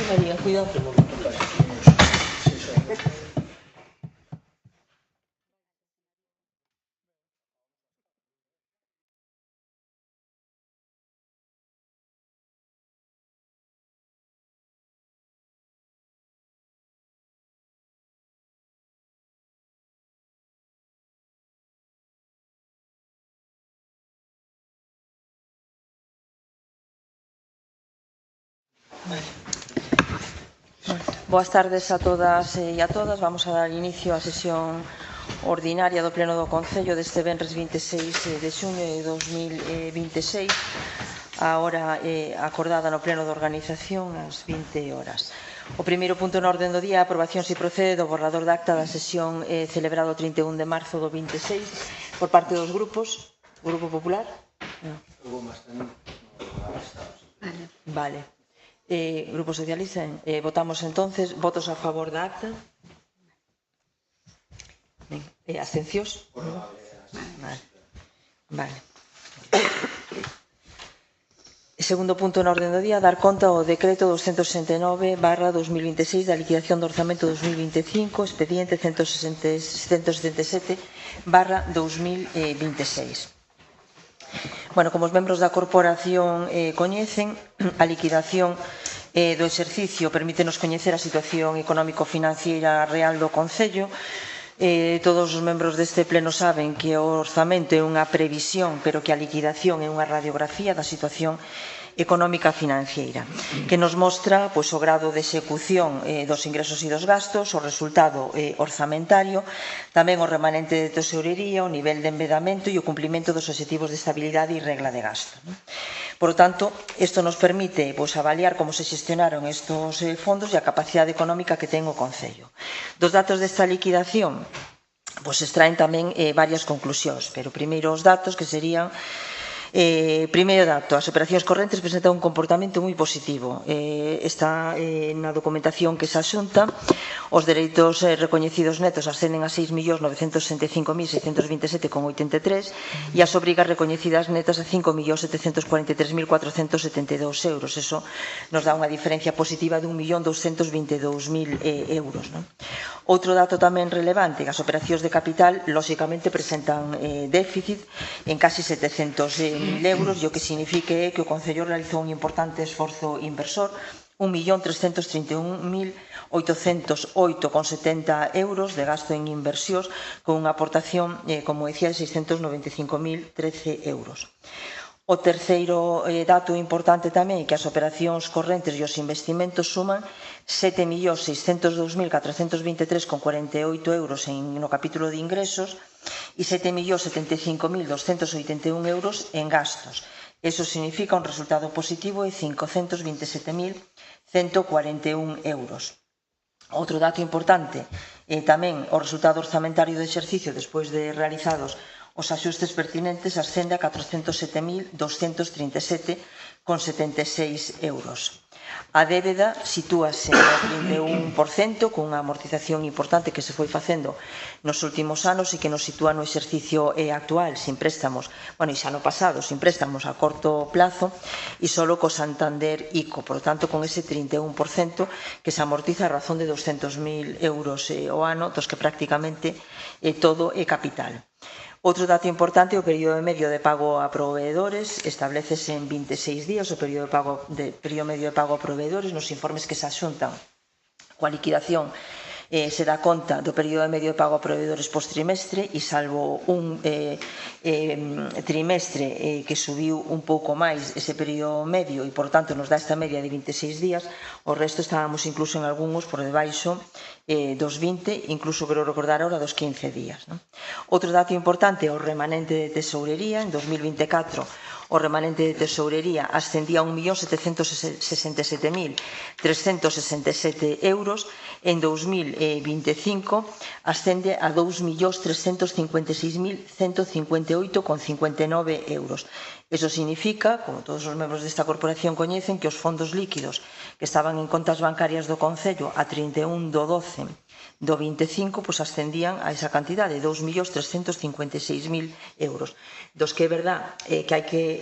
María, cuidado. Boas tardes a todas e a todas. Vamos a dar inicio á sesión ordinaria do Pleno do Concello deste venres 26 de xuño de 2026, a hora acordada no Pleno de Organización ás 20 horas. O primeiro punto na orden do día é a aprobación se procede do borrador de acta da sesión celebrada o 31 de marzo do 26 por parte dos grupos. O Grupo Popular? Vale. Grupo Socialista, votamos entonces. Votos a favor da acta. Abstencións? Vale. Segundo punto na orden do día, dar conta ao decreto 269/2026 da liquidación do orzamento 2025, expediente 177/2026. Bueno, como os membros da corporación coñecen, a liquidación do exercicio permítenos coñecer a situación económico-financiera real do Concello. Todos os membros deste pleno saben que o orzamento é unha previsión, pero que a liquidación é unha radiografía da situación económica financiera, que nos mostra o grado de execución dos ingresos e dos gastos, o resultado orzamentario, tamén o remanente de tesourería, o nivel de envedamento e o cumprimento dos obxectivos de estabilidade e regla de gasto. Por lo tanto, isto nos permite avaliar como se xestionaron estos fondos e a capacidade económica que ten o Concello. Dos datos desta liquidación extraen tamén varias conclusións, pero primeiro os datos que serían. Primeiro dato, as operacións correntes presentan un comportamento moi positivo. Está na documentación que se asunta. Os dereitos recoñecidos netos ascenden a 6.965.627,83 e as obrigas recoñecidas netas a 5.743.472 euros. Eso nos dá unha diferencia positiva de 1.222.000 euros. Outro dato tamén relevante, as operacións de capital, lóxicamente, presentan déficit en casi 700.000 euros, e o que significa é que o Concello realizou un importante esforzo inversor, 1.331.808,70 euros de gasto en inversións, con unha aportación, como decía, de 695.013 euros. O terceiro dato importante tamén é que as operacións correntes e os investimentos suman 7.602.423,48 euros no capítulo de ingresos e 7.075.281 euros en gastos. Eso significa un resultado positivo de 527.141 euros. Outro dato importante é tamén o resultado orzamentario de exercicio despois de realizados os axustes pertinentes ascende a 407.237,76 euros. A débeda sitúase no 31%, cunha amortización importante que se foi facendo nos últimos anos e que nos sitúa no exercicio actual, sin préstamos, e xa no pasado, sin préstamos a corto plazo e solo co Santander ICO, por tanto, con ese 31% que se amortiza a razón de 200.000 euros ao ano, dos que prácticamente todo é capital. Outro dato importante é o período medio de pago a proveedores. Establécese en 26 días o período medio de pago a proveedores. Nos informes que se asuntan coa liquidación se dá conta do período medio de pago a proveedores post trimestre e salvo un trimestre que subiu un pouco máis ese período medio e, por tanto, nos dá esta media de 26 días, o resto estábamos incluso en algúns por debaixo dos 20, incluso quero recordar ahora dos 15 días. Outro dato importante é o remanente de tesourería. En 2024 o remanente de tesourería ascendía a 1.767.367 euros. En 2025 ascende a 2.356.158,59 euros. Eso significa, como todos os membros desta corporación coñecen, que os fondos líquidos que estaban en contas bancarias do Concello a 31 de 12 do 25 ascendían a esa cantidade, 2.356.000 euros. Dos que é verdad que hai que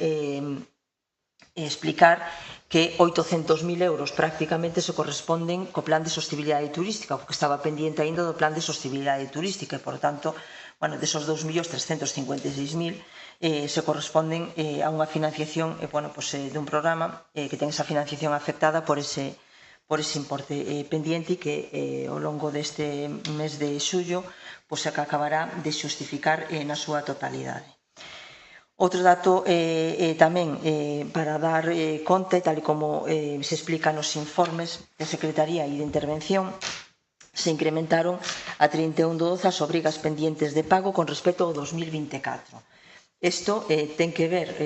explicar que 800.000 euros prácticamente se corresponden co plan de sostibilidade turística, porque estaba pendiente aínda do plan de sostibilidade turística, e, por tanto, desos 2.356.000 se corresponden a unha financiación dun programa que ten esa financiación afectada por ese importe pendiente e que ao longo deste mes de xullo se acabará de xustificar na súa totalidade. Outro dato tamén para dar conta, tal como se explica nos informes de Secretaría e de Intervención, se incrementaron a 31/12 as obrigas pendientes de pago con respecto ao 2024. Isto ten que ver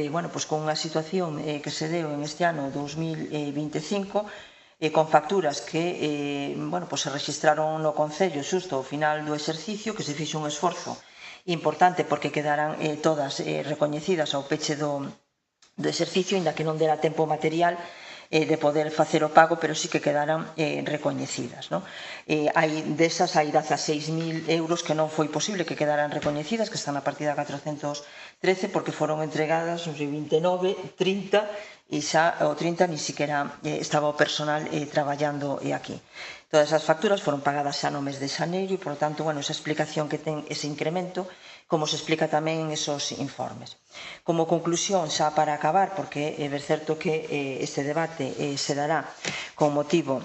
con unha situación que se deu en este ano 2025 con facturas que se registraron no Concello xusto ao final do exercicio, que se fixo un esforzo importante porque quedaran todas recoñecidas ao peche do exercicio, inda que non dera tempo material de poder facer o pago, pero sí que quedaran recoñecidas. Desas hai 16.000 euros que non foi posible que quedaran recoñecidas, que están na partida 413, porque foron entregadas nos 29, 30, e xa o 30 ni siquiera estaba o personal traballando aquí. Todas as facturas foron pagadas xa no mes de xaneiro e, por tanto, esa explicación que ten ese incremento, como se explica tamén en esos informes. Como conclusión, xa para acabar, porque é certo que este debate se dará con motivo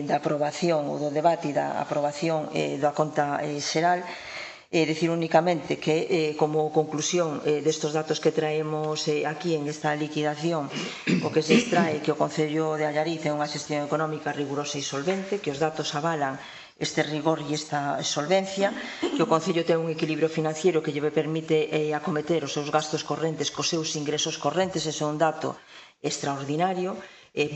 da aprobación ou do debate e da aprobación da conta xeral, decir únicamente que como conclusión destos datos que traemos aquí en esta liquidación, o que se extrae que o Concello de Allariz é unha xestión económica rigurosa e solvente, que os datos avalan este rigor e esta solvencia, que o Concello ten un equilibrio financiero que lle permite acometer os seus gastos correntes cos seus ingresos correntes. Ese é un dato extraordinario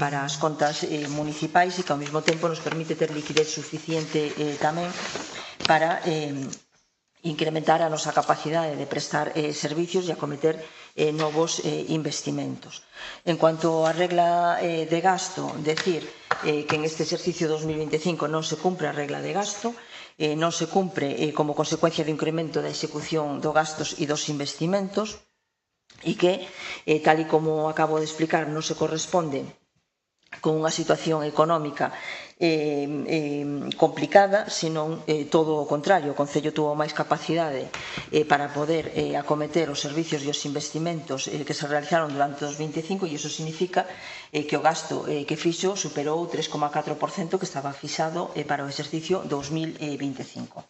para as contas municipais e que ao mesmo tempo nos permite ter liquidez suficiente tamén para incrementar a nosa capacidade de prestar servicios e acometer novos investimentos. En cuanto á regla de gasto, decir que en este exercicio 2025 non se cumpre a regla de gasto, non se cumpre como consecuencia do incremento da execución dos gastos e dos investimentos, e que, tal e como acabo de explicar, non se corresponde con unha situación económica complicada, senón todo o contrario. O Concello tuvo máis capacidade para poder acometer os servicios e os investimentos que se realizaron durante o 2025, e iso significa que o gasto que fixo superou o 3,4% que estaba fixado para o exercicio 2025.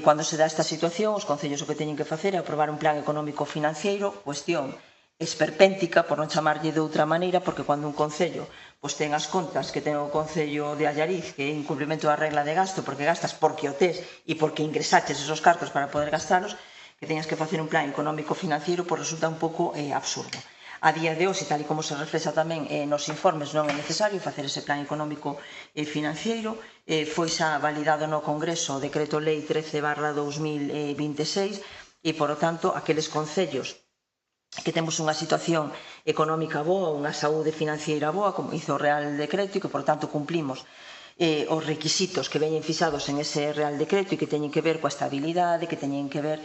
Cando se dá esta situación, os concellos o que teñen que facer é aprobar un plan económico financiero, cuestión esperpéntica, por non chamarlle de outra maneira, porque cando un concello ten as contas que ten o Concello de Allariz, que é incumprimento da regla de gasto, porque gastas porque o tes e porque ingresaches esos cartos para poder gastalos, que teñas que facer un plan económico financiero, resulta un pouco absurdo. A día de hoxe, tal e como se reflexa tamén nos informes, non é necesario facer ese plan económico financiero. Foi xa validado no Congreso o Decreto Lei 13/2026 e, por lo tanto, aqueles concellos que temos unha situación económica boa, unha saúde financiera boa, como hizo o Real Decreto, e que, por tanto, cumplimos os requisitos que veñen fixados en ese Real Decreto e que teñen que ver coa estabilidade, que teñen que ver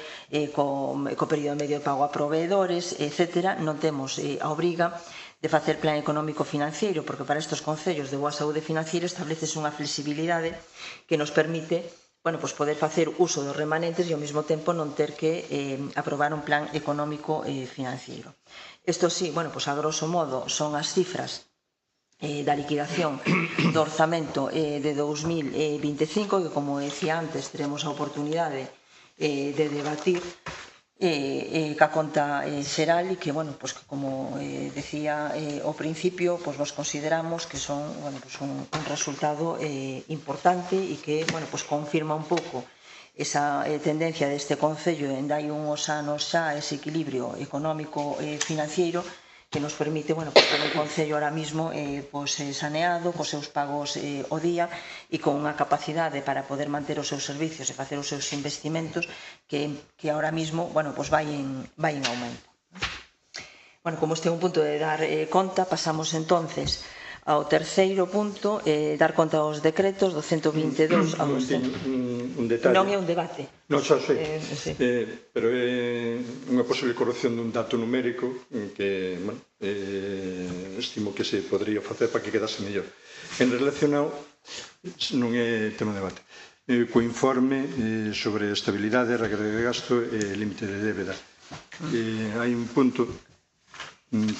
co período medio de pago a proveedores, etc. Non temos a obriga de facer plan económico financiero, porque para estes concellos de boa saúde financiera establecese unha flexibilidade que nos permite poder facer uso dos remanentes e ao mesmo tempo non ter que aprobar un plan económico financiero. Isto sí, a grosso modo, son as cifras da liquidación do orzamento de 2025, que, como decía antes, teremos a oportunidade de debatir ca conta xeral e que, como decía ao principio, nos consideramos que son un resultado importante e que confirma un pouco esa tendencia deste Concello en hai uns anos xa, ese equilibrio económico financiero que nos permite ter un Concello ahora mismo saneado, cos seus pagos ao día e con unha capacidade para poder manter os seus servicios e facer os seus investimentos que ahora mismo vai en aumento. Como este é un punto de dar conta, pasamos entonces ao terceiro punto, dar conta aos decretos do 122 ao 200. Un detalle. Non é un debate. Non, xa sei, pero é unha posible corrección dun dato numérico que, bueno, estimo que se podría facer para que quedase mellor. En relacionado, non é tema de debate, co informe sobre estabilidade, regra de gasto e límite de débeda. Hai un punto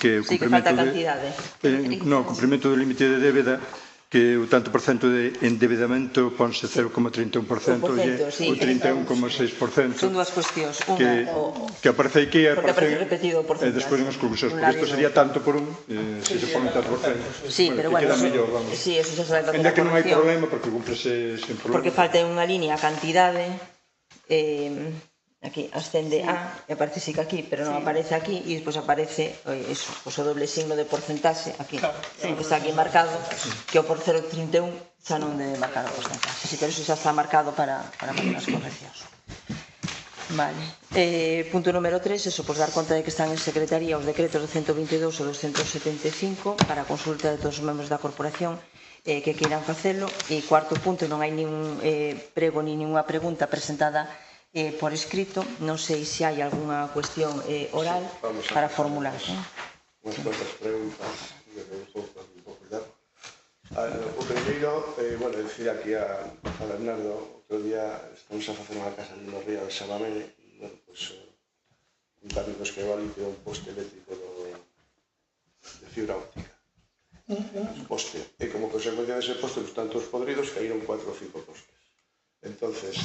que o falta cantidade. Non, o cumprimento do límite de débeda, que o tanto por cento de endebedamento ponse 0,31% e o 31,6%. Son dúas cuestións. Que aparece aquí e aparece repetido por e despois en exclusións, porque isto sería tanto por un, se se pone tanto por cento. Sí, pero bueno, sí, eso xa se vai facer a corrección. Ainda que non hai problema, porque cúmplese sen problema. Porque falta unha línea a cantidade, aquí ascende a, e aparece sí que aquí, pero non aparece aquí, e despois aparece o doble signo de porcentaxe aquí, que está aquí marcado, que o por 0,31 xa non debe marcar o porcentaxe. Sí, pero eso xa está marcado para facer as correccións. Vale. Punto número 3, eso, pues dar conta de que están en secretaría os decretos do 122 e 275 para a consulta de todos os membros da corporación que queiran facelo. E cuarto punto, non hai ningún prego ni ninguna pregunta presentada por escrito. Non sei se hai algunha cuestión oral para formular. Unhas cuantas preguntas que me gustou un pouco dar. O primeiro, bueno, decía aquí a Bernardo, outro día estamos a facer unha casa de Ría de Sabamene e, bueno, pois, un técnico que vai ali un poste eléctrico de fibra óptica. Un poste. E como consecuencia dese poste, os tantos podridos, caíron 4 ou 5 postes. Entonces,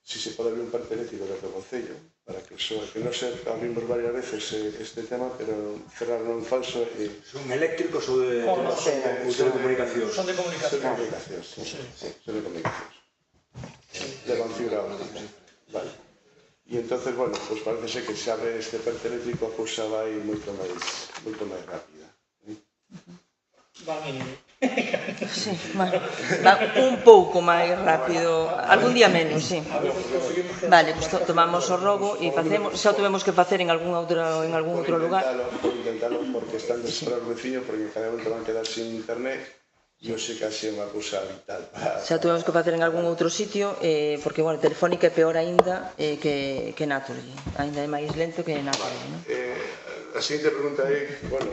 si se pode abrir un parque eléctrico desde o Concello, para que non se abrimos varias veces este tema, pero cerrarlo en falso e... Son eléctricos ou de comunicacións? Son de comunicacións. Son de comunicacións. Levan fibra óptica. Vale. E entonces, bueno, pues parece ser que se abre este parque eléctrico a cousa vai moito máis rápida. Va mínimo. Sí, bueno, va un pouco máis rápido, algún día menos, sí. Vale, pues tomamos o robo e facemos, xa o tuvemos que facer en algún outro lugar. Por intentarlo, porque están desesperados os veciños, porque cada vez van a quedar sin internet, e eu sei que así é unha cousa vital. Xa o tuvemos que facer en algún outro sitio, porque, bueno, Telefónica é peor aínda que Naturgy, aínda é máis lento que Naturgy, non? A seguinte pregunta é, bueno,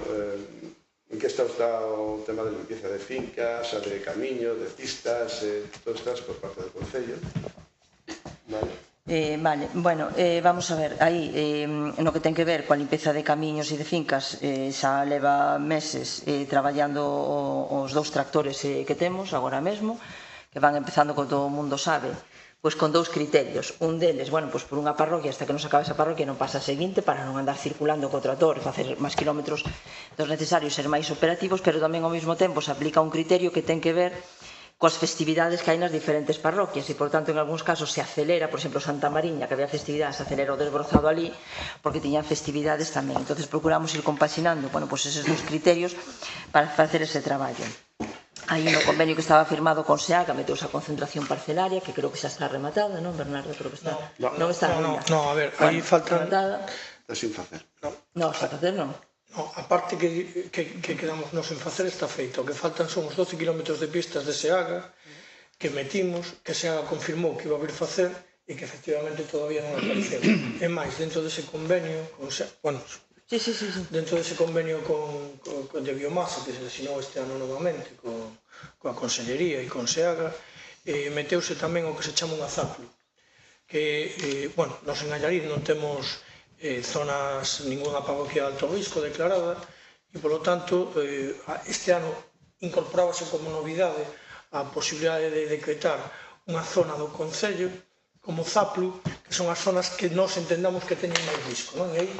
en que estado está o tema de limpieza de fincas, de camiños, de pistas, todas estas por parte do Concello? Vale, bueno, vamos a ver, aí, no que ten que ver coa limpeza de camiños e de fincas, xa leva meses traballando os 2 tractores que temos agora mesmo, que van empezando, como todo o mundo sabe, pois con 2 criterios. Un deles, bueno, pois por unha parroquia, hasta que non se acabe esa parroquia non pasa a seguinte, para non andar circulando co tractor e facer máis kilómetros dos necesarios, ser máis operativos, pero tamén ao mesmo tempo se aplica un criterio que ten que ver coas festividades que hai nas diferentes parroquias e, por tanto, en algúns casos se acelera, por exemplo, Santa Mariña, que había festividades, se acelera o desbrozado ali porque tiñan festividades tamén. Entonces procuramos ir compaxinando, bueno, pois eses 2 criterios para facer ese traballo. Aí no convenio que estaba firmado con SEAGA meteuse a concentración parcelaria, que creo que xa está rematada, non, Bernardo? Creo que está. Non está ainda. No, a ver, aí falta... Está sin facer. Non, sin facer non. No, a parte que quedamos nos en facer está feito. O que faltan son os 12 km de pistas de SEAGA que metimos, que SEAGA confirmou que iba a vir facer e que efectivamente todavía non apareceu. É máis, dentro dese convenio, bueno, dentro dese convenio de biomasa que se asinou este ano novamente coa Consellería e con SEAGA, meteuse tamén o que se chama unha ZAPLU, que, bueno, nos en Allariz non temos zonas, ninguna parroquia de alto risco declarada, e, polo tanto, este ano incorporábase como novidade a posibilidade de decretar unha zona do Concello como ZAPLU, que son as zonas que nós entendamos que teñen máis risco, non? E aí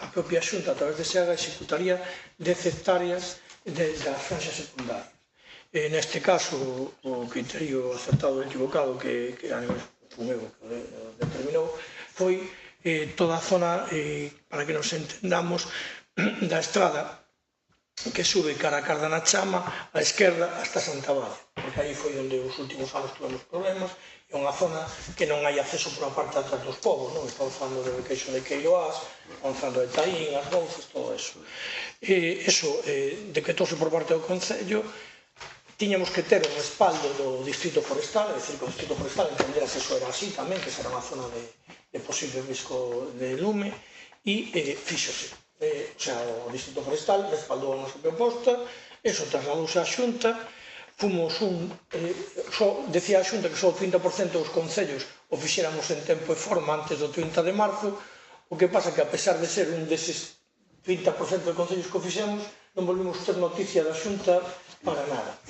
a propia Xunta, a través de SEAGA, executaría 10 hectáreas da franja secundaria. Neste caso, o criterio acertado ou equivocado que fun eu que determinou foi toda a zona, para que nos entendamos, da estrada que sube cara a Cardana Chama, á esquerda, hasta Santa Bade, porque aí foi onde os últimos anos tuvemos problemas é unha zona que non hai acceso por a parte atrás dos povos, non? Estamos falando de Queixo de Queiroás, estamos falando de Taín, as Bouzas, todo eso. Eso decretouse por parte do Concello. Tiñamos que ter un respaldo do Distrito Forestal, é dicir, que o Distrito Forestal entendera se eso era así tamén, que será unha zona de posible risco de lume, e fíxose. O sea, o Distrito Forestal respaldou a nosa proposta, eso trasladouse á Xunta, decía a Xunta que só o 30% dos concellos o fixéramos en tempo e forma antes do 30 de marzo, o que pasa que a pesar de ser un deses 30% de concellos que o fixemos, non volvimos ter noticia da Xunta para nada.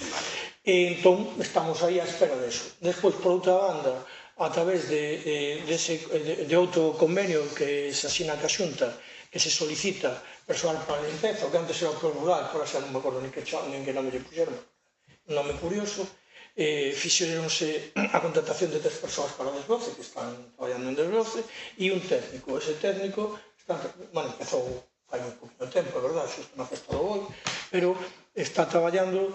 E entón estamos aí á espera deso. Despois, por outra banda, a través de outro convenio que se asina ca Xunta, que se solicita persoal para a limpeza, o que antes era o Pro Rural, que ahora xa non me acordo nin que nome lle puxeron, un nome curioso, fixeronse a contratación de 3 persoas para o desbroce, que están traballando en desbroce, e un técnico. Ese técnico empezou fai un poquinho tempo, é verdade, xusto na festa do Boi, pero está traballando,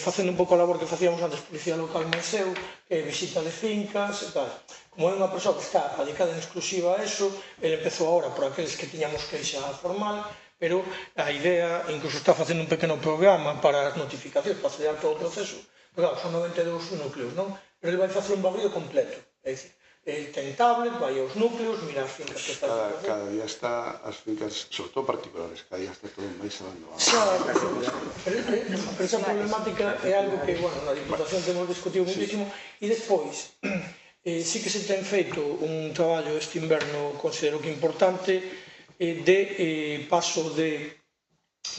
facendo un pouco a labor que facíamos antes, Policía Local Museu, visita de fincas e tal. Como é unha persoa que está dedicada en exclusiva a eso, ele empezou agora por aqueles que tiñamos queixa formal, pero a idea, incluso está facendo un pequeno programa para as notificacións, para acelerar todo o proceso, pero claro, son 92 núcleos, non? Pero ele vai facer un barrido completo, é dicir, ten tablet, vai aos núcleos, mira as fincas que está a facer. Cada día está as fincas, sobre todo particulares, cada día está todo máis abandonado. Pero esa problemática é algo que, bueno, na Diputación temos discutido muitísimo, e despois, sí que se ten feito un traballo este inverno, considero que importante, de paso de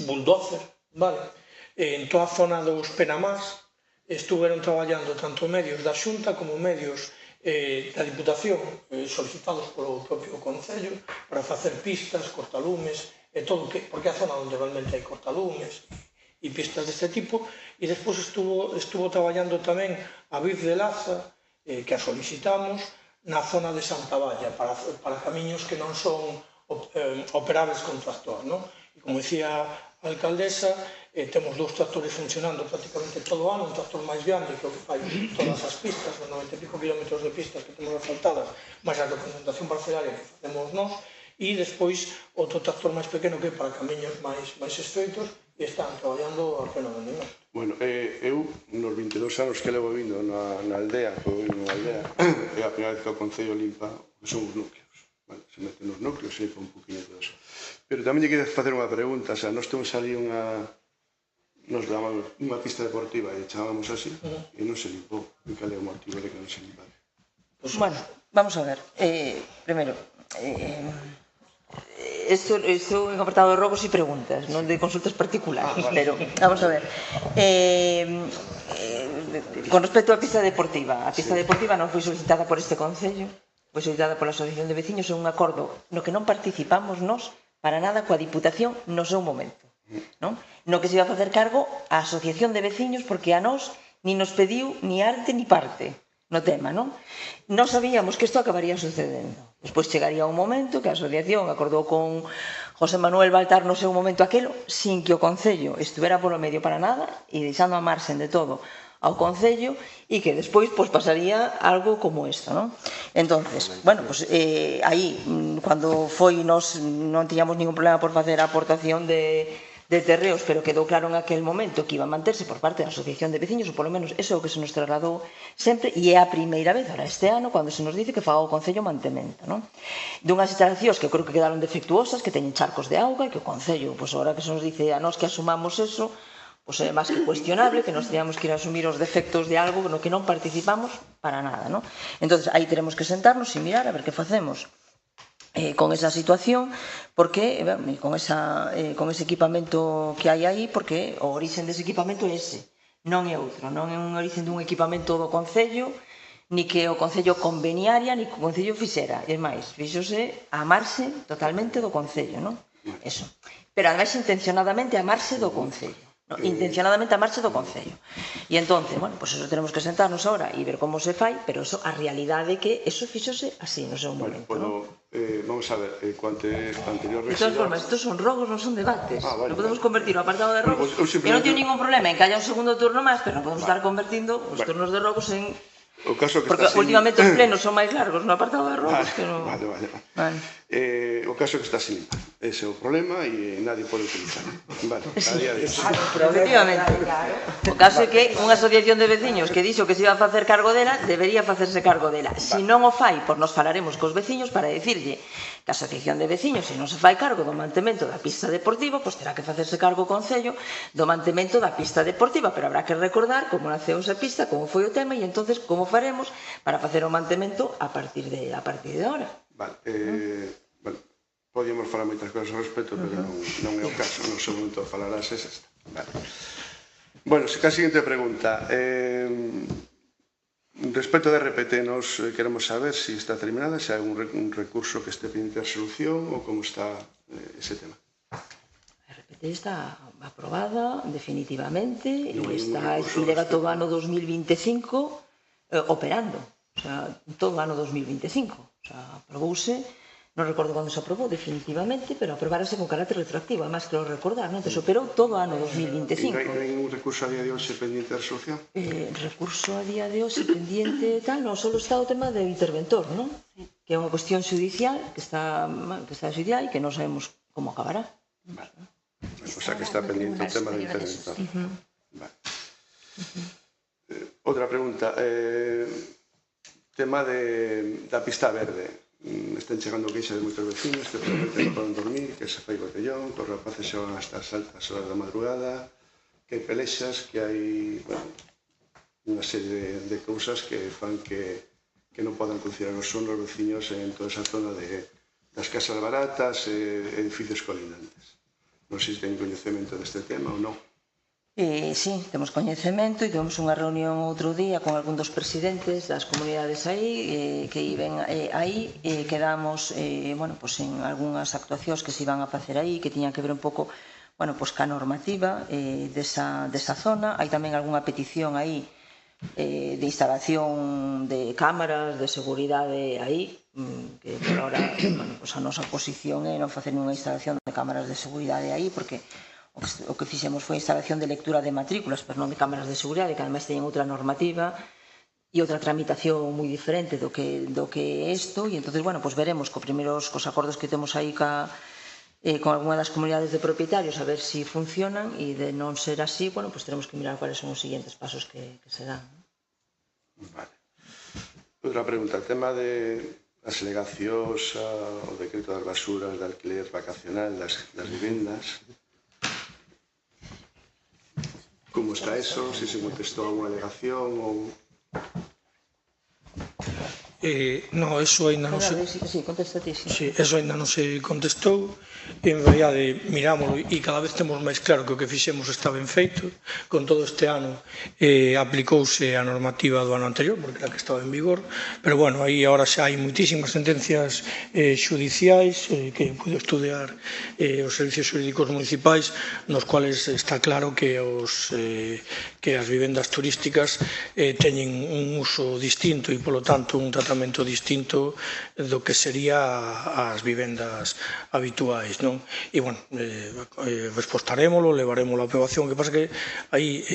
bulldozer, vale? En toda a zona dos Penamás estuveron traballando tanto medios da Xunta como medios da Diputación solicitados polo propio Concello para facer pistas, cortalumes e todo, porque é a zona onde realmente hai cortalumes e pistas deste tipo, e despois estuvo traballando tamén a Virz de Laza, que a solicitamos na zona de Santa Valla para camiños que non son operables con tractor, non? E como dicía a alcaldesa, temos 2 tractores funcionando prácticamente todo o ano, un tractor máis grande que o que fai todas as pistas, os 90 e pico kilómetros de pistas que temos asfaltadas, máis a representación parcelaria que facemos nós, e despois outro tractor máis pequeno que é para camiños máis estreitos, e están traballando a pleno rendimento. Bueno, eu, nos 22 anos que levo vindo na aldea, que eu vivo na aldea, é a primeira vez que o Concello limpa que son os núcleos. Bueno, se meten nos núcleos e limpa un poquinho todo eso. Pero tamén lle queres facer unha pregunta, o sea, nós temos ali nos damos unha pista deportiva e chamábamos así, e non se limpou. E cal é o motivo de que non se limpare? Bueno, vamos a ver. Primeiro, isto é un apartado de robos e preguntas, non de consultas particulares, pero vamos a ver. Con respecto á pista deportiva, a pista deportiva non foi solicitada por este Concello, foi solicitada pola Asociación de Veciños en un acordo no que non participamos nós para nada coa Diputación no seu momento, non? No que se iba a facer cargo a Asociación de Veciños, porque a nós ni nos pediu ni arte ni parte no tema, non? Non sabíamos que isto acabaría sucedendo. Despois chegaría un momento que a Asociación acordou con José Manuel Baltar no seu momento aquelo, sin que o Concello estuvera polo medio para nada e deixando a marxen de todo ao Concello, e que despois pasaría algo como isto, non? Entonces, bueno, aí, cando foi, nós non tiñamos ningún problema por facer a aportación de terreos, pero quedou claro en aquel momento que iba a manterse por parte da Asociación de Veciños, ou polo menos eso é o que se nos trasladou sempre, e é a primeira vez, ahora este ano, cando se nos dice que faga o Concello mantemento, non? Dunhas instalacións que eu creo que quedaron defectuosas, que teñen charcos de auga, e que o Concello, ahora que se nos dice a nós que asumamos eso, pois é máis que cuestionable, que nos teníamos que ir a asumir os defectos de algo no que non participamos para nada, non? Entón, aí teremos que sentarnos e mirar a ver que facemos con esa situación, porque con ese equipamento que hai aí, porque o origen dese equipamento é ese, non é outro, non é un origen dun equipamento do Concello, ni que o Concello conveniaria, ni que o Concello fixera, é máis, fixose a marxe totalmente do Concello, non? Eso. Pero ademais intencionadamente a marxe do Concello. Intencionadamente a marcha do Concello. E entonces, bueno, pues eso tenemos que sentarnos ahora e ver como se fai, pero eso, a realidade é que eso fixose así no seu momento, non? Vamos a ver, cuanto anterior de todas formas, estos son rogos, non son debates. Non podemos convertir o apartado de rogos, e non teño ningún problema en que haya un segundo turno máis, pero non podemos estar convertindo os turnos de rogos en O caso que Porque está sin... últimamente os plenos son máis largos no apartado de robos que no... Vale. O caso que está sin limpar. Ese é o problema e nadie pode utilizar. Vale, a día de hoxe. Efectivamente. O caso é que unha asociación de veciños que dixo que se iba a facer cargo dela, debería facerse cargo dela. Se non o fai, pois nos falaremos cos veciños para dicirlle que a asociación de veciños, se non se fai cargo do mantemento da pista deportiva, pois terá que facerse cargo o Concello do mantemento da pista deportiva, pero habrá que recordar como naceu esa pista, como foi o tema e entonces como faremos para facer o mantemento a partir de ahora. Vale, bueno, podíamos falar moitas cosas ao respecto, pero non é o caso, non sei momento de falar esta. Vale. Bueno, a seguinte pregunta. Respecto de RPT, nos queremos saber se está terminada, se hai un recurso que este pendiente de resolución ou como está ese tema. A RPT está aprobada definitivamente e leva todo o ano 2025 operando, o sea, todo o ano 2025. O sea, aprobouse, non recordo cando se aprobou definitivamente, pero aprobarase con carácter retroactivo, además quero recordar, non? Entón, operou todo o ano 2025. E non hai un recurso a día de hoxe pendiente de resolución? Recurso a día de hoxe pendiente tal, non, só está o tema do interventor, non? Que é unha cuestión judicial que está judicial e que non sabemos como acabará. Vale. O sea que está pendiente o tema do interventor. Vale. Outra pregunta. Tema da pista verde. Están chegando queixas de moitos vecinos que probablemente non poden dormir, que se fai botellón, que os rapaces xogan hasta as altas horas da madrugada, que hai pelexas, que hai unha serie de cousas que fan que non podan conciliar o son os vecinos en toda esa zona das casas baratas e edificios colindantes. Non sei se teñen coñecemento deste tema ou non. Sí, temos coñecemento e tivemos unha reunión outro día con algún dos presidentes das comunidades aí que iban aí e quedamos en algunhas actuacións que se iban a facer aí que tiñan que ver un pouco ca normativa desa zona. Hai tamén algunha petición aí de instalación de cámaras de seguridade aí que por ahora a nosa posición é non facer nunha instalación de cámaras de seguridade aí porque o que fixemos foi a instalación de lectura de matrículas, pero non de cámaras de seguridade, que ademais teñen outra normativa e outra tramitación moi diferente do que é isto, e entón, veremos cos acordos que temos aí con algunha das comunidades de propietarios a ver se funcionan, e de non ser así, teremos que mirar cuáles son os seguintes pasos que se dan. Vale. Outra pregunta, o tema das alegacións ao decreto das basuras de alquiler vacacional das vivendas. Como está eso? Se contestou a unha alegación ou... Non, eso ainda non se... Sí, contestate, sí. Sí, eso ainda non se contestou. En realidade, mirámoslo e cada vez temos máis claro que o que fixemos está ben feito. Con todo este ano aplicouse a normativa do ano anterior, porque era que estaba en vigor, pero bueno, aí agora xa hai moitísimas sentencias judiciais que puido estudiar os servicios jurídicos municipais, nos cuales está claro que as vivendas turísticas teñen un uso distinto e, polo tanto, un tratamento distinto do que sería as vivendas habituais, non? E, bueno, respostarémolo, levarémolo a aprobación, que pasa que aí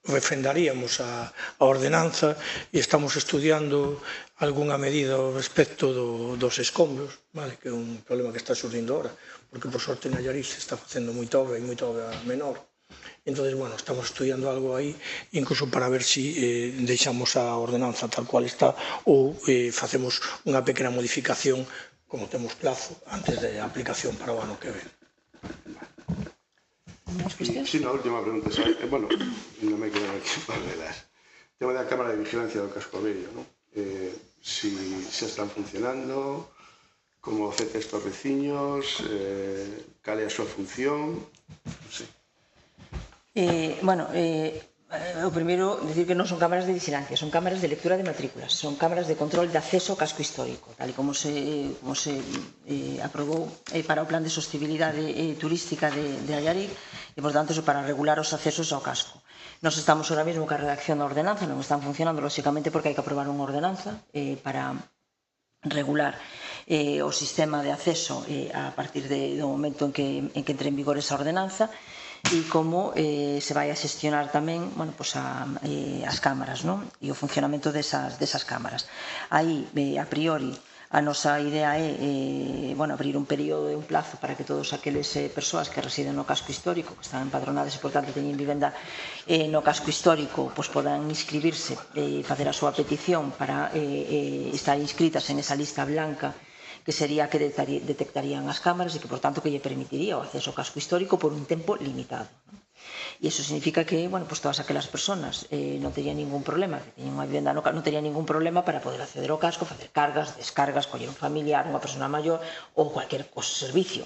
refrendaríamos a ordenanza e estamos estudiando algunha medida ao respecto dos escombros, que é un problema que está surdindo ahora, porque, por sorte, na Allariz se está facendo moita obra e moita obra menor. Entón, bueno, estamos estudiando algo aí, incluso para ver se deixamos a ordenanza tal cual está ou facemos unha pequena modificación, como temos plazo, antes da aplicación para o ano que ven. Sí, na última pregunta, bueno, non me quedan aquí para velas. O tema da cámara de vigilancia do casco vello, non? Si están funcionando, como afecta estos veciños, cal é a súa función, non sei. O primeiro, decir que non son cámaras de vigilancia, son cámaras de lectura de matrículas, son cámaras de control de acceso ao casco histórico, tal e como se aprobou para o plan de sostenibilidade turística de Allariz, e, por tanto, para regular os accesos ao casco. Nos estamos ahora mesmo ca redacción da ordenanza, non están funcionando, lóxicamente, porque hai que aprobar unha ordenanza para regular o sistema de acceso a partir do momento en que entre en vigor esa ordenanza. e como se vai a xestionar tamén as cámaras e o funcionamento desas cámaras. Aí, a priori, a nosa idea é abrir un período e un plazo para que todos aqueles persoas que residen no casco histórico, que están empadronadas e, por tanto, teñen vivenda no casco histórico, podan inscribirse e facer a súa petición para estar inscritas en esa lista blanca que sería que detectarían as cámaras e que, por tanto, que lle permitiría o acceso ao casco histórico por un tempo limitado. E iso significa que, todas aquelas persoas non terían ningún problema, que teñen unha vivenda non terían ningún problema para poder acceder ao casco, facer cargas, descargas, coller un familiar, unha persona maior ou cualquier servicio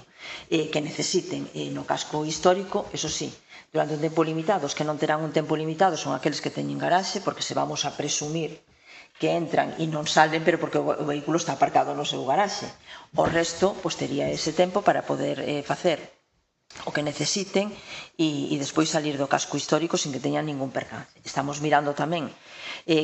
que necesiten no casco histórico. Eso sí, durante un tempo limitado. Os que non terán un tempo limitado son aqueles que teñen garaxe, porque se vamos a presumir que entran e non salen, pero porque o vehículo está aparcado no seu garaxe. O resto, tería ese tempo para poder facer o que necesiten e despois salir do casco histórico sin que teñan ningún percance. Estamos mirando tamén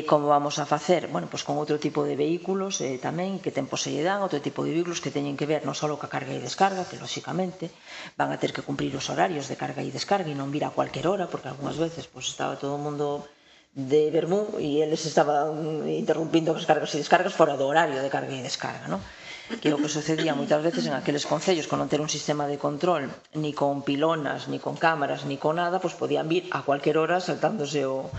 como vamos a facer con outro tipo de vehículos tamén, que tempo se lle dan, outro tipo de vehículos que teñen que ver non só ca carga e descarga, que lóxicamente van a ter que cumprir os horarios de carga e descarga e non vir a cualquier hora, porque algunhas veces estaba todo o mundo de vermú e eles estaban interrumpindo as cargas e descargas fora do horario de carga e descarga, non? Que é o que sucedía moitas veces en aqueles concellos con non ter un sistema de control ni con pilonas, ni con cámaras, ni con nada, podían vir a cualquier hora saltándose o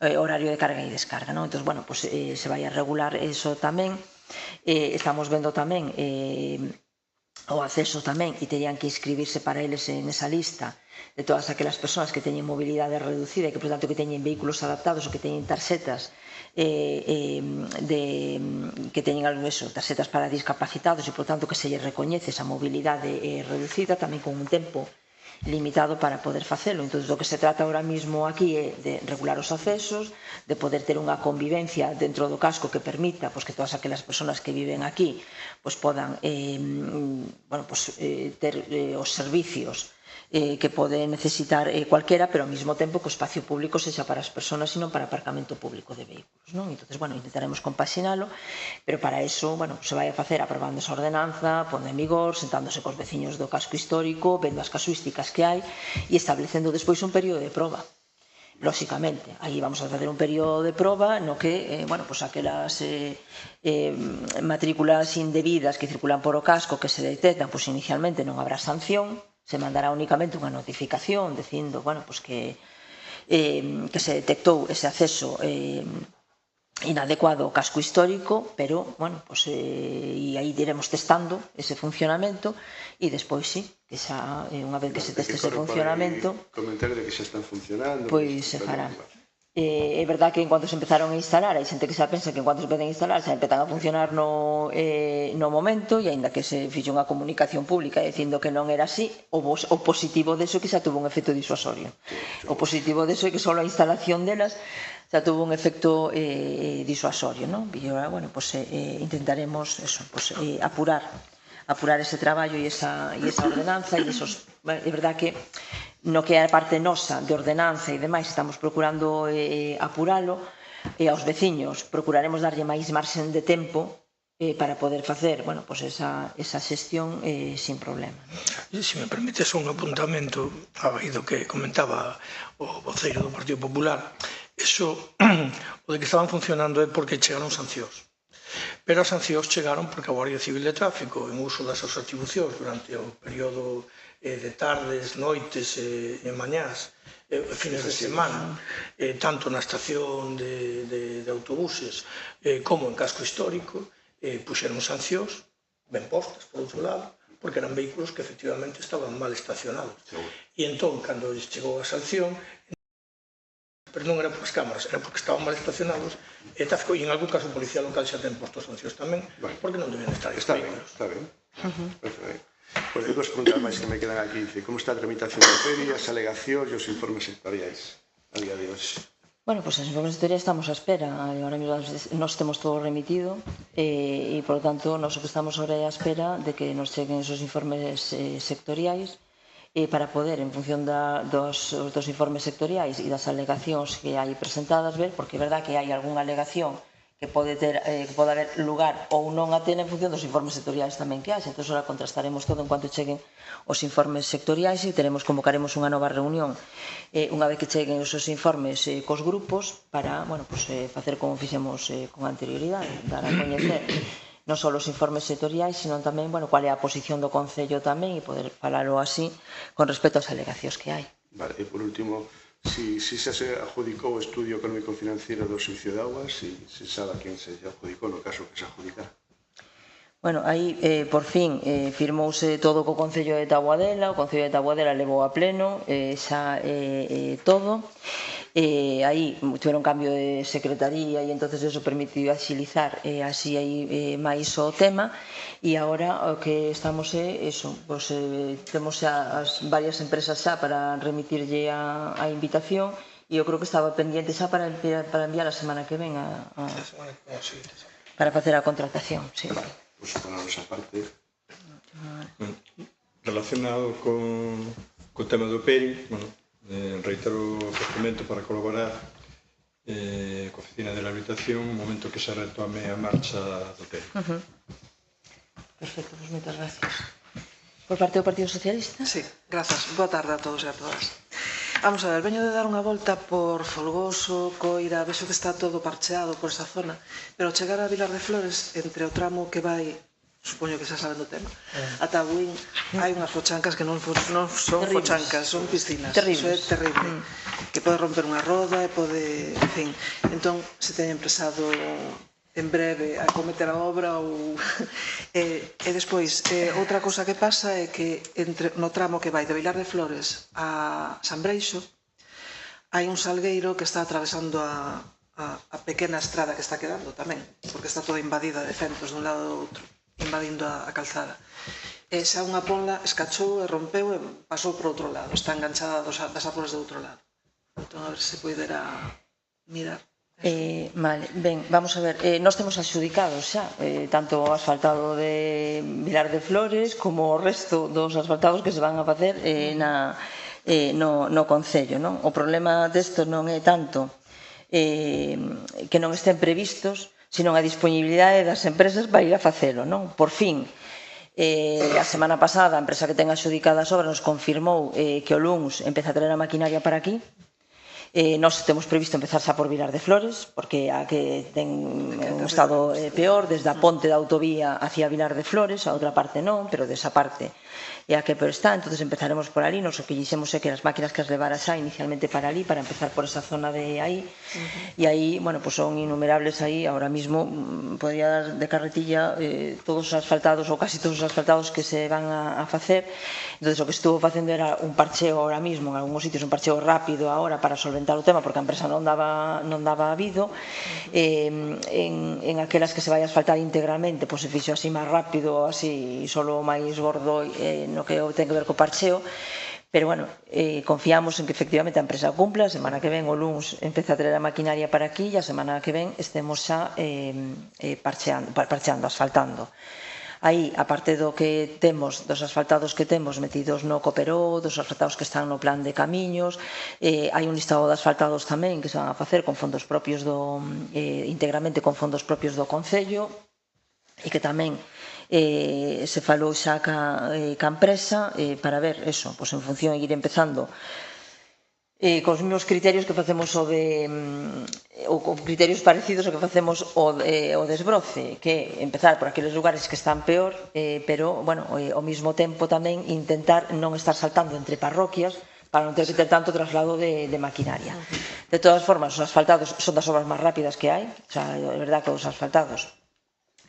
horario de carga e descarga, non? Entón, se vai a regular eso tamén. Estamos vendo tamén o acceso tamén, e terían que inscribirse para eles nesa lista de todas aquelas persoas que teñen mobilidade reducida e que, por tanto, que teñen vehículos adaptados ou que teñen tarxetas que teñen tarxetas para discapacitados e, por tanto, que se lle recoñece esa mobilidade reducida tamén con un tempo limitado para poder facelo. Entón, do que se trata ahora mismo aquí é de regular os accesos, de poder ter unha convivencia dentro do casco que permita que todas aquelas persoas que viven aquí podan ter os servicios que pode necesitar cualquera, pero ao mesmo tempo que o espacio público sexa para as persoas e non para aparcamento público de vehículos, non? Entón, intentaremos compaxinalo, pero para iso, se vai a facer aprobando esa ordenanza, pondo en vigor, sentándose cos veciños do casco histórico, vendo as casuísticas que hai e establecendo despois un período de proba. Lóxicamente, aí vamos a facer un período de proba no que, aquelas matrículas indebidas que circulan por o casco que se detectan, inicialmente non habrá sanción, se mandará únicamente unha notificación dicindo que se detectou ese acceso inadecuado ao casco histórico, pero e aí iremos testando ese funcionamento e despois sí, que xa unha vez que se teste ese funcionamento, comentar de que xa están funcionando, pois se fará. É verdad que en cuanto se empezaron a instalar, hai xente que xa pensa que en cuanto se empezan a instalar xa empezan a funcionar no momento, e aínda que se fixo unha comunicación pública dicindo que non era así, o positivo deso é que xa tuvo un efecto disuasorio. O positivo deso é que só a instalación delas xa tuvo un efecto disuasorio, non? E agora, intentaremos apurar ese traballo e esa ordenanza, e é verdad que no que é a parte nosa de ordenanza e demais estamos procurando apuralo, e aos veciños procuraremos darlle máis marxen de tempo para poder facer esa xestión sin problema. Se me permites un apuntamento a raíz do que comentaba o voceiro do Partido Popular, eso, o de que estaban funcionando é porque chegaron sancións. Pero as sancións chegaron porque a Guardia Civil de Tráfico, en uso das súas atribucións durante o período de tardes, noites e mañás, fines de semana, tanto na estación de autobuses como en casco histórico, puxeron sancións ben postas, por outro lado, porque eran vehículos que efectivamente estaban mal estacionados. E entón, cando chegou a sanción, pero non era por as cámaras, era porque estaban mal estacionados, e en algún caso a Policía Local xa ten postos sancións tamén, porque non debían estar estes vehículos. Está ben. Pois hai dos preguntas máis que me quedan aquí. Como está a tramitación de ferias, alegacións e os informes sectoriais a día de hoxe? As informes sectoriais estamos á espera. Agora mesmo nos temos todo remitido e, por lo tanto, nos que estamos agora á espera de que nos cheguen esos informes sectoriais para poder, en función dos informes sectoriais e das alegacións que hai presentadas, ver, porque é verdad que hai algunha alegación que pode haber lugar ou non a ter en función dos informes sectoriais tamén que haxe. Entón, ahora contrastaremos todo en cuanto cheguen os informes sectoriais e convocaremos unha nova reunión unha vez que cheguen os informes cos grupos para facer como fixemos con anterioridade, dar a coñecer non só os informes sectoriais, sino tamén cual é a posición do Concello tamén e poder falalo así con respecto ás alegacións que hai. Vale, e por último, si xa se adjudicou o estudio económico-financiero do Servicio de Augas, si sabe a quen se adjudicou no caso que se adjudicara. Bueno, aí, por fin, firmouse todo co Concello de Taboadela, o Concello de Taboadela levou a pleno xa todo. Aí tiveron cambio de secretaría e entonces eso permitiu agilizar así aí máis o tema e agora o que estamos é eso, temos as varias empresas xa para remitirlle a invitación e eu creo que estaba pendiente xa para enviar a semana que ven para facer a contratación, sí. Pois para a nosa parte. Relacionado co tema do PERI, reitero o ofrecemento para colaborar coa Oficina de la Habitación no momento que se retome a marcha do PERI. Perfecto, pues moitas gracias. Por parte do Partido Socialista? Sí, grazas. Boa tarde a todos e a todas. Vamos a ver, veño de dar unha volta por Folgoso, Coira, vexo que está todo parcheado por esa zona, pero ao chegar a Vilar de Flores, entre o tramo que vai, supoño que xa saben do tema, ata Buín, hai unhas fochancas que non son fochancas, son piscinas. Iso é terrible. Que pode romper unha roda, pode... En fin, entón, se teñen empresado en breve a cometer a obra ou... E despois, outra cosa que pasa é que no tramo que vai de Vilar de Flores a San Breixo hai un salgueiro que está atravesando a pequena estrada que está quedando tamén, porque está toda invadida de fentos dun lado do outro, invadindo a calzada. E xa unha ponla escachou e rompeu e pasou por outro lado, está enganchada das árboles do outro lado. Entón, a ver se poidera mirar. Vale, ben, vamos a ver, nós temos adxudicados xa tanto o asfaltado de Vilar de Flores como o resto dos asfaltados que se van a facer no Concello, non? O problema desto non é tanto que non estén previstos, sino a disponibilidade das empresas para ir a facelo, non? Por fin, a semana pasada a empresa que ten adxudicada as obras nos confirmou que o LUNS empeza a traer a maquinaria para aquí. Nós temos previsto empezar xa por Vilar de Flores, porque a que ten un estado peor, desde a ponte da autovía hacia Vilar de Flores, a outra parte non, pero desa parte é a que peor está, entonces empezaremos por ali. Nos o que dixemos é que as máquinas que as levara xa inicialmente para ali, para empezar por esa zona de aí, e aí, bueno, pues son innumerables aí, ahora mismo podría dar de carretilla todos os asfaltados, ou casi todos os asfaltados que se van a facer. Entonces o que estuvo facendo era un parcheo ahora mismo, en algúns sitios un parcheo rápido ahora para solventar o tema, porque a empresa non daba habido. En aquelas que se vai a asfaltar integralmente, pois se fixo así máis rápido, así solo máis gordo no que ten que ver co parcheo, pero bueno, confiamos en que efectivamente a empresa cumpla. A semana que ven o LUNS empeza a traer a maquinaria para aquí e a semana que ven estemos xa parcheando, asfaltando. Aí, aparte do que temos, dos asfaltados que temos metidos no Cooperó, dos asfaltados que están no plan de camiños, hai un listado de asfaltados tamén que se van a facer con fondos propios íntegramente con fondos propios do Concello, e que tamén se falou xa ca empresa para ver eso, pois en función de ir empezando cos mesmos criterios que facemos ou con criterios parecidos ao que facemos o desbroce, que é empezar por aqueles lugares que están peor, pero, bueno, ao mesmo tempo tamén intentar non estar saltando entre parroquias para non ter que ter tanto traslado de maquinaria. De todas formas, os asfaltados son das obras máis rápidas que hai, o sea, é verdad que os asfaltados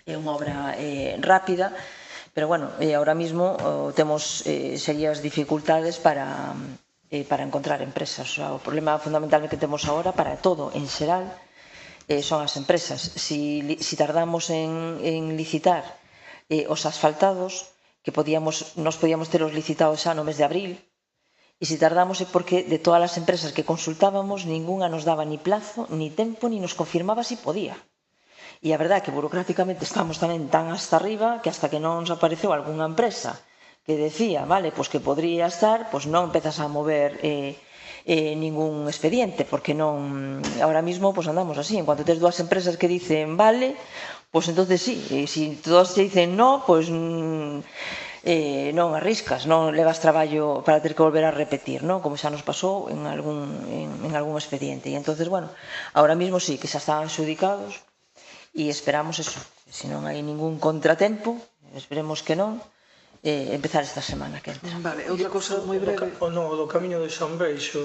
é unha obra rápida, pero, bueno, ahora mismo temos serias dificultades para encontrar empresas. O problema fundamental que temos agora para todo en xeral son as empresas. Si tardamos en licitar os asfaltados, que nos podíamos ter os licitados xa no mes de abril, e si tardamos é porque de todas as empresas que consultábamos ningunha nos daba ni plazo, ni tempo, ni nos confirmaba si podía. E a verdade é que burocráticamente estamos tamén tan hasta arriba que hasta que non nos apareceu algunha empresa que decía, vale, pois que podría estar, pois non empezas a mover ningún expediente, porque non, ahora mismo pues andamos así, en cuanto tes dúas empresas que dicen vale, pues entonces sí, e se todas te dicen no, pues non arriscas, non levas traballo para ter que volver a repetir, non? Como xa nos pasou en algún expediente. E entonces, bueno, ahora mismo sí, que xa están adxudicados e esperamos eso, se non hai ningún contratempo, esperemos que non, empezar esta semana que entra. Vale, outra cosa moi breve. O do camiño de San Beixo,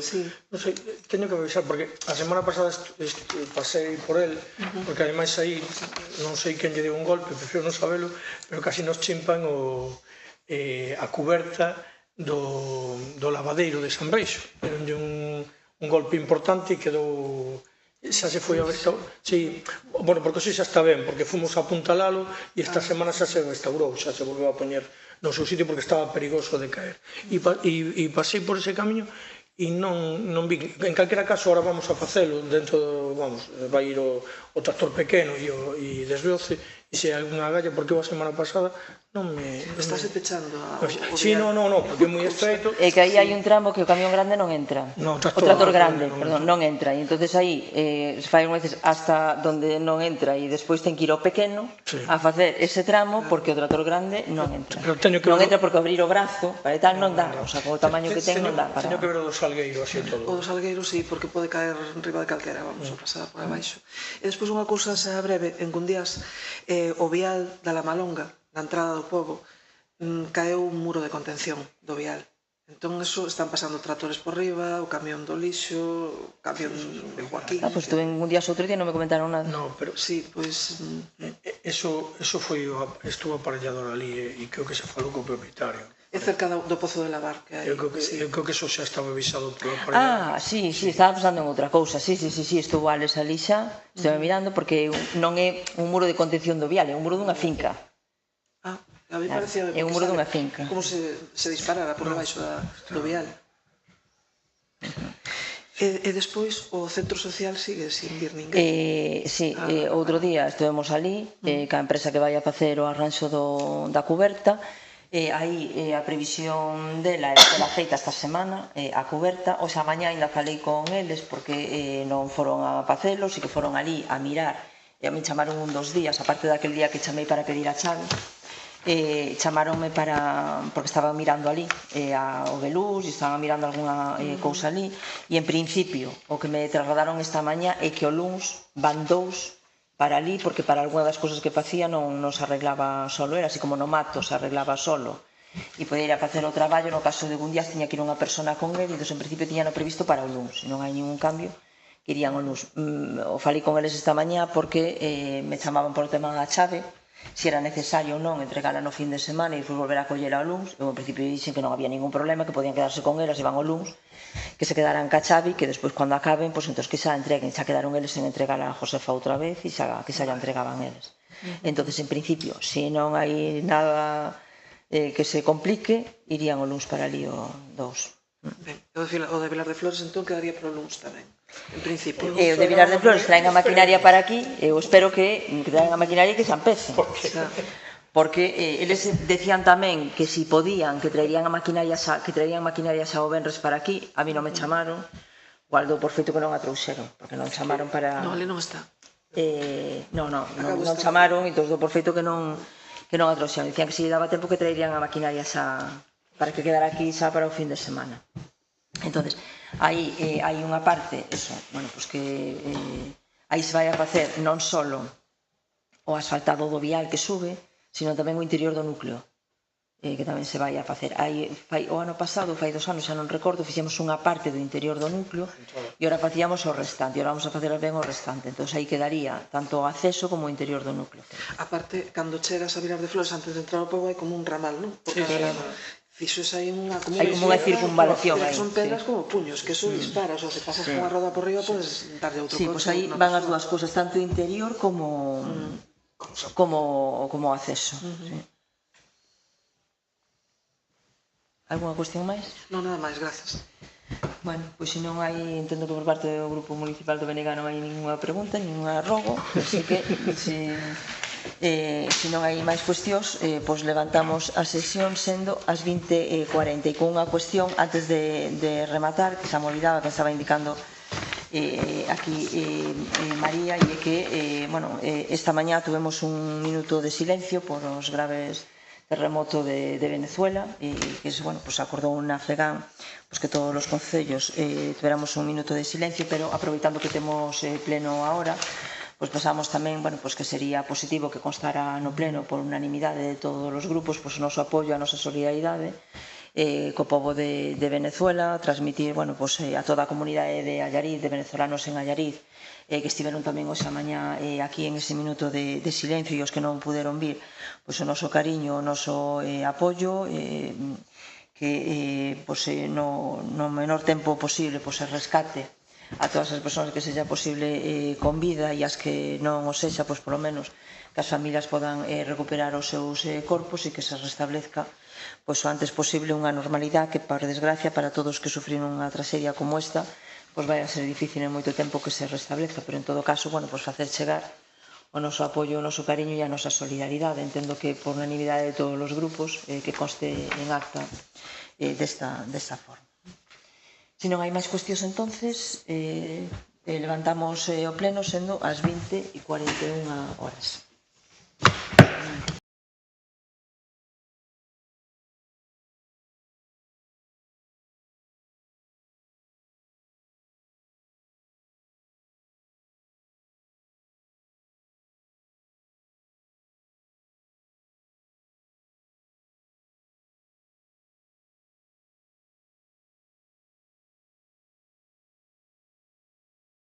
non sei, teño que avisar, porque a semana pasada pasei por el, porque ademais aí non sei quen lle deu un golpe, prefiro non sabelo, pero casi nos chimpan a cuberta do lavadeiro de San Beixo. Deronlle un golpe importante e quedou... xa se foi a ver... Sí, bueno, porque xa está ben, porque fomos a apuntalalo e esta semana xa se restaurou, xa se volveu a poñer no seu sitio porque estaba perigoso de caer. E pasei por ese camiño e non vi... En calquera caso, ahora vamos a facelo dentro, vamos, vai ir o tractor pequeno e desbroce, e se hai alguna galla, porque a semana pasada non me... Estáse pechando a... Sí, non, porque é moi estreito. É que aí hai un tramo que o camión grande non entra. O tractor grande, perdón, non entra. E entonces aí se fai unhas veces hasta donde non entra e despois ten que ir ao pequeno a facer ese tramo porque o tractor grande non entra. Non entra porque abrir o brazo para tal non dá, o sea, con o tamaño que ten non dá para... Teño que ver o do Salgueiro, así todo. O do Salgueiro, sí, porque pode caer riba de calquera, vamos a pasar por abaixo. E despois unha cousa xa breve, en Cundías, o vial da Lamalonga, na entrada do pobo, caeu un muro de contención do vial. Entón, eso, están pasando tractores por riba, o camión do lixo, o camión de Joaquín... Pois estuve en un día outro día e non me comentaron nada. No, pero... Sí, pois... Eso foi, estuvo aparellador ali e creo que se falou co propietario. É cerca do pozo de lavar que hai. Eu creo que eso xa estaba avisado polo aparellador. Sí, estaba pensando en outra cousa. Sí, estuvo Alex ali xa, estive mirando, porque non é un muro de contención do vial, é un muro dunha finca. A mí parecía... É un muro dunha finca. Como se disparara por debaixo do vial. E despois o centro social sigue sin vir ninguén. Sí, outro día estivemos ali, ca empresa que vai a facer o arranxo da cuberta, aí a previsión dela é que la feita esta semana a cuberta, o xa mañá ainda falei con eles porque non foron a facelo, si que foron ali a mirar e a mí chamaron un dos días, aparte daquel día que chamei para pedir a chave, chamaronme porque estaban mirando ali o Belús e estaban mirando algunha cousa ali e en principio o que me trasladaron esta mañá é que o luns van dous para ali, porque para algunha das cousas que facía non se arreglaba solo, era así como no mato, se arreglaba solo e podía ir a facer o traballo, no caso de un día tiña que ir unha persona con ele, entón en principio tiñano previsto para o luns, non hai ningún cambio que irían o luns. O falei con eles esta mañá porque me chamaban por o tema da chave, se era necesario ou non entregala no fin de semana e despois volver a collera ao luns. Eu en principio dixen que non había ningún problema, que podían quedarse con elas e van ao luns, que se quedaran ca chave e que despois cando acaben, pois entón que xa entreguen, xa quedaron eles en entregar a Josefa outra vez e xa que xa entregaban eles. Entón, en principio, se non hai nada que se complique, irían o luns para ali o 2. Ben, o de Vilar de Flores entón quedaría para o luns tamén, en principio. O de Vilar de Flores traen a maquinaria para aquí, eu espero que traen a maquinaria e que se empece. Porque eles decían tamén que si podían que traerían maquinaria xa o venres para aquí, a mí non me chamaron, igual dou por feito que non a trouxeron, porque non chamaron para... Non, ali non está. Non chamaron, entón dou por feito que non a trouxeron. Dicían que se lle daba tempo que traerían a maquinaria xa para que quedara aquí xa para o fin de semana. Entonces, aí hai unha parte, eso, bueno, pues que aí se vai a facer non só o asfaltado do vial que sube, sino tamén o interior do núcleo, que tamén se vai a facer. O ano pasado, fai 2 anos, xa non recordo, fixemos unha parte do interior do núcleo e ora facíamos o restante, e ora vamos a facer ben o restante. Entón, aí quedaría tanto o acceso como o interior do núcleo. A parte, cando chegas a Vilar de Flores, antes de entrar ao pobo, hai como un ramal, non? Sí, fixos aí unha circunvalación aí. Son pedras como puños, que eso dispara, o sea, se pasas con a roda por riba, podes darlle outro coche. Sí, pois aí van as dúas cousas, tanto o interior como o acceso. Algúna cuestión máis? Non, nada máis, grazas. Bueno, pois se non hai, entendo que por parte do Grupo Municipal do BNG non hai ninguna pregunta, ninguna rogo, así que Se non hai máis cuestións, pois levantamos a sesión sendo as 20:40 e con unha cuestión antes de rematar, que xa me olvidaba, que estaba indicando aquí María, e que esta mañá tuvemos un minuto de silencio por os graves terremoto de Venezuela, e que se acordou na FEGAN que todos os concellos tuéramos un minuto de silencio, pero aproveitando que temos pleno ahora, pensamos tamén que sería positivo que constara no pleno por unanimidade de todos os grupos o noso apoio, a nosa solidaridade co pobo de Venezuela, transmitir a toda a comunidade de Allariz, de venezolanos en Allariz, que estiveron tamén hoxe a mañá aquí en ese minuto de silencio, e os que non puderon vir, o noso cariño, o noso apoio, que no menor tempo posible se rescate a todas as persoas que sexa posible con vida, e as que non o sexa, polo menos que as familias podan recuperar os seus corpos e que se restablezca o antes posible unha normalidade que, por desgracia, para todos que sufriron unha traxedia como esta, vai a ser difícil en moito tempo que se restableza, pero en todo caso, facer chegar o noso apoio, o noso cariño e a nosa solidaridade. Entendo que por unanimidade de todos os grupos que conste en acta desta forma. Se non hai máis cuestións, entonces levantamos o pleno sendo as 20:41 horas.